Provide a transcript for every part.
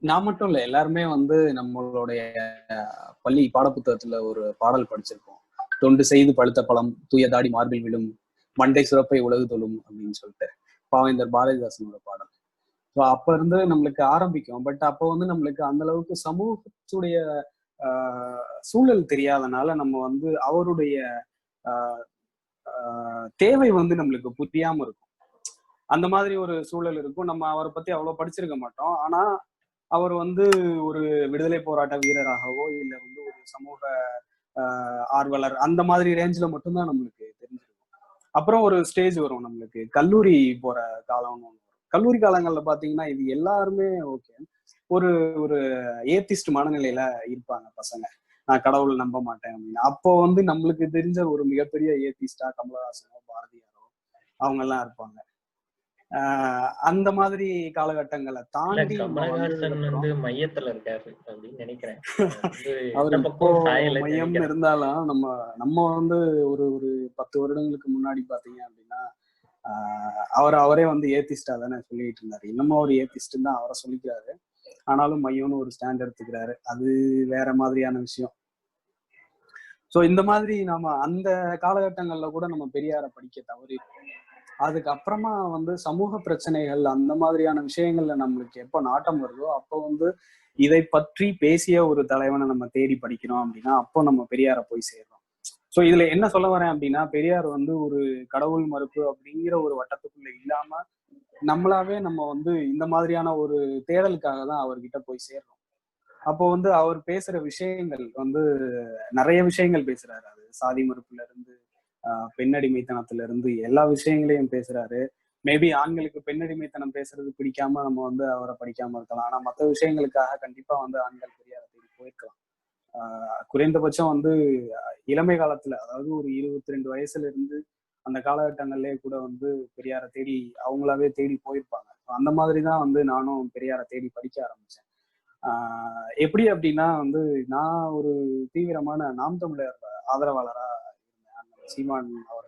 நான் மட்டும் இல்ல, எல்லாருமே நம்மளுடைய பள்ளி பாடப்புத்தகத்துல ஒரு பாடல் படிச்சிருக்கோம். தொண்டு செய்து பழுத்த பழம் தூய தாடி மார்பில் விழும் மண்டை சுரப்பை உலகு தொழும் அப்படின்னு சொல்லிட்டு பாவேந்தர் பாரதிதாசனோட பாடல். அப்ப இருந்து நம்மளுக்கு ஆரம்பிக்கும். பட் அப்போ நம்மளுக்கு அந்த அளவுக்கு சமூகத்துடைய சூழல் தெரியாதனால நம்ம அவருடைய தேவை நம்மளுக்கு புரியாம இருக்கும். அந்த மாதிரி ஒரு சூழல் இருக்கும். நம்ம அவரை பத்தி அவ்வளவு படிச்சிருக்க மாட்டோம். ஆனா அவர் ஒரு விடுதலை போராட்ட வீரராகவோ இல்ல ஒரு சமூக ஆர்வலர் அந்த மாதிரி ரேஞ்சில மட்டும்தான் நம்மளுக்கு தெரிஞ்சிருக்கும். அப்புறம் ஒரு ஸ்டேஜ் வரும், நம்மளுக்கு கல்லூரி போற காலம். கல்லூரி காலங்கள்ல பாத்தீங்கன்னா இது எல்லாருமே ஓகே, ஒரு ஒரு ஏத்திஸ்ட் மனநிலையில இருப்பாங்க பசங்க. நான் கடவுள் நம்ப மாட்டேன் அப்படின்னு. அப்போ நம்மளுக்கு தெரிஞ்ச ஒரு மிகப்பெரிய ஏத்திஸ்டா கமலஹாசனோ பாரதியாரோ அவங்க எல்லாம் இருப்பாங்க. அந்த மாதிரி காலகட்டங்களை தாண்டி மையத்துல இருக்காரு அப்படின்னு நினைக்கிறேன். அவர் இப்போ மையம்னு இருந்தாலும் நம்ம ஒரு 10 வருடங்களுக்கு முன்னாடி பாத்தீங்க அப்படின்னா அவரே ஏத்திஸ்டா தானே சொல்லிட்டு இருந்தாரு. இன்னமும் அவர் ஏத்திஸ்ட் தான் அவரை சொல்லிக்கிறாரு. ஆனாலும் மையம்னு ஒரு ஸ்டாண்ட் எடுத்துக்கிறாரு. அது வேற மாதிரியான விஷயம். சோ இந்த மாதிரி நாம அந்த காலகட்டங்கள்ல கூட நம்ம பெரியாரை படிக்க தவறி, அதுக்கப்புறமா சமூக பிரச்சனைகள் அந்த மாதிரியான விஷயங்கள்ல நம்மளுக்கு எப்போ நாட்டம் வருதோ அப்போ இதை பற்றி பேசிய ஒரு தலைவனை நம்ம தேடி படிக்கிறோம் அப்படின்னா அப்போ நம்ம பெரியாரை போய் சேர்றோம். சோ இதுல என்ன சொல்ல வரேன் அப்படின்னா, பெரியார் ஒரு கடவுள் மறுப்பு அப்படிங்கிற ஒரு வட்டத்துக்குள்ள இல்லாம நம்மளாவே நம்ம இந்த மாதிரியான ஒரு தேடலுக்காக தான் அவர்கிட்ட போய் சேர்றோம். அப்போ அவர் பேசுற விஷயங்கள் நிறைய விஷயங்கள் பேசுறாரு. அது சாதி மறுப்புல இருந்து பெண்ணடிமைத்தனத்துல இருந்து எல்லா விஷயங்களையும் பேசுறாரு. மேபி ஆண்களுக்கு பெண்ணடிமைத்தனம் பேசுறது பிடிக்காம நம்ம அவரை படிக்காம இருக்கலாம். ஆனா மற்ற விஷயங்களுக்காக கண்டிப்பா ஆண்கள் பெரியாரை தேடி போயிருக்கலாம். குறைந்தபட்சம் இளமை காலத்துல, அதாவது ஒரு 22 வயசுல இருந்து அந்த காலகட்டங்கள்லயே கூட பெரியாரை தேடி அவங்களாவே தேடி போயிருப்பாங்க. அந்த மாதிரிதான் நானும் பெரியாரை தேடி படிக்க ஆரம்பிச்சேன். எப்படி அப்படின்னா நான் ஒரு தீவிரமான நாம் தமிழர் ஆதரவாளரா இருந்தேன். சீமான் அவர்கள்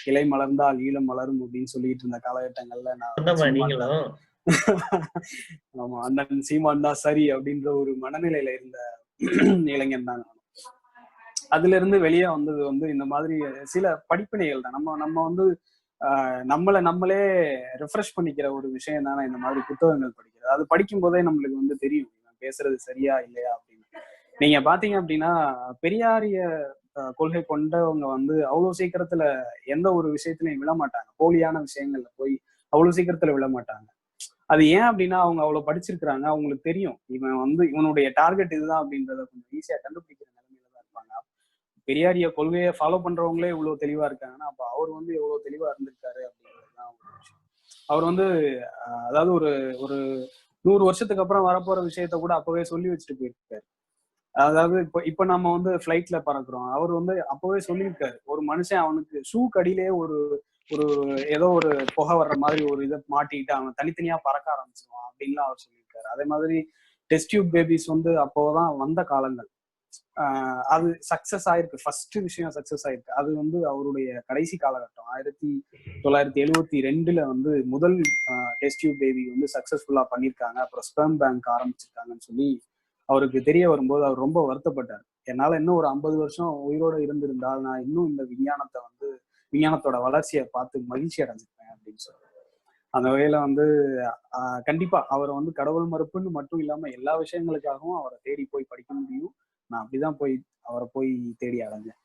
இலை மலர்ந்தால் ஈழம் மலரும் அப்படின்னு சொல்லிட்டு இருந்த காலகட்டங்கள்ல நான் ஆமா, அண்ணன் சீமான் தான் சரி அப்படின்ற ஒரு மனநிலையில இருந்த இளைஞன் தான். அதுல இருந்து வெளியே வந்தது இந்த மாதிரி சில படிப்பினைகள் தான். நம்ம நம்மளே ரெஃப்ரெஷ் பண்ணிக்கிற ஒரு விஷயம் தானே இந்த மாதிரி புத்தகங்கள் படிக்கிறது. அது படிக்கும் போதே நம்மளுக்கு தெரியும் பேசுறது சரியா இல்லையா அப்படின்னு. நீங்க பாத்தீங்க அப்படின்னா பெரியாரிய கொள்கை கொண்டவங்க அவ்வளவு சீக்கிரத்துல எந்த ஒரு விஷயத்திலையும் விழ மாட்டாங்க. போலியான விஷயங்கள்ல போய் அவ்வளவு சீக்கிரத்துல விழ மாட்டாங்க. அது ஏன் அப்படின்னா அவங்க அவ்வளவு படிச்சிருக்கிறாங்க. அவங்களுக்கு தெரியும் இவனுடைய டார்கெட் இதுதான் அப்படின்றத கொஞ்சம் ஈஸியா கண்டுபிடிக்கிற நிலைமையில தான் இருப்பாங்க. பெரியாரிய கொள்கையை ஃபாலோ பண்றவங்களே இவ்வளவு தெளிவா இருக்காங்கன்னா அப்ப அவர் எவ்வளவு தெளிவா இருந்திருக்காரு அப்படின்றதுதான் ஒரு விஷயம். அவர் அதாவது ஒரு ஒரு 100 வருஷத்துக்கு அப்புறம் வரப்போற விஷயத்த கூட அப்பவே சொல்லி வச்சுட்டு போயிருக்காரு. அதாவது இப்ப நம்ம ஃபிளைட்ல பறக்குறோம். அவர் அப்பவே சொல்லியிருக்காரு, ஒரு மனுஷன் அவனுக்கு ஷூ கடியிலேயே ஒரு ஒரு ஏதோ ஒரு புகை வர்ற மாதிரி ஒரு இதை மாட்டிக்கிட்டு அவன் தனித்தனியா பறக்க ஆரம்பிச்சிருவான் அப்படின்லாம் அவர் சொல்லியிருக்காரு. அதே மாதிரி டெஸ்ட் டியூப் பேபிஸ் அப்போதான் வந்த காலங்கள். அது சக்சஸ் ஆயிருக்கு. ஃபர்ஸ்ட் விஷயம் சக்சஸ் ஆயிருக்கு. அது அவருடைய கடைசி காலகட்டம் 1972 முதல் டெஸ்ட் டியூப் பேபி சக்சஸ்ஃபுல்லா பண்ணியிருக்காங்க. அப்புறம் ஸ்பெர்ம் பேங்க் ஆரம்பிச்சிருக்காங்கன்னு சொல்லி அவருக்கு தெரிய வரும்போது அவர் ரொம்ப வருத்தப்பட்டார். என்னால இன்னும் ஒரு 50 வருஷம் உயிரோட இருந்திருந்தால் நான் இன்னும் இந்த விஞ்ஞானத்தோட வளர்ச்சியை பார்த்து மகிழ்ச்சி அடைஞ்சிருப்பேன் அப்படின்னு சொல்றாரு. அந்த வகையில கண்டிப்பா அவரை கடவுள் மறுப்புன்னு மட்டும் இல்லாம எல்லா விஷயங்களுக்காகவும் அவரை தேடி போய் படிக்க முடியும். நான் அப்படிதான் அவரை போய் தேடி அடைஞ்சேன்.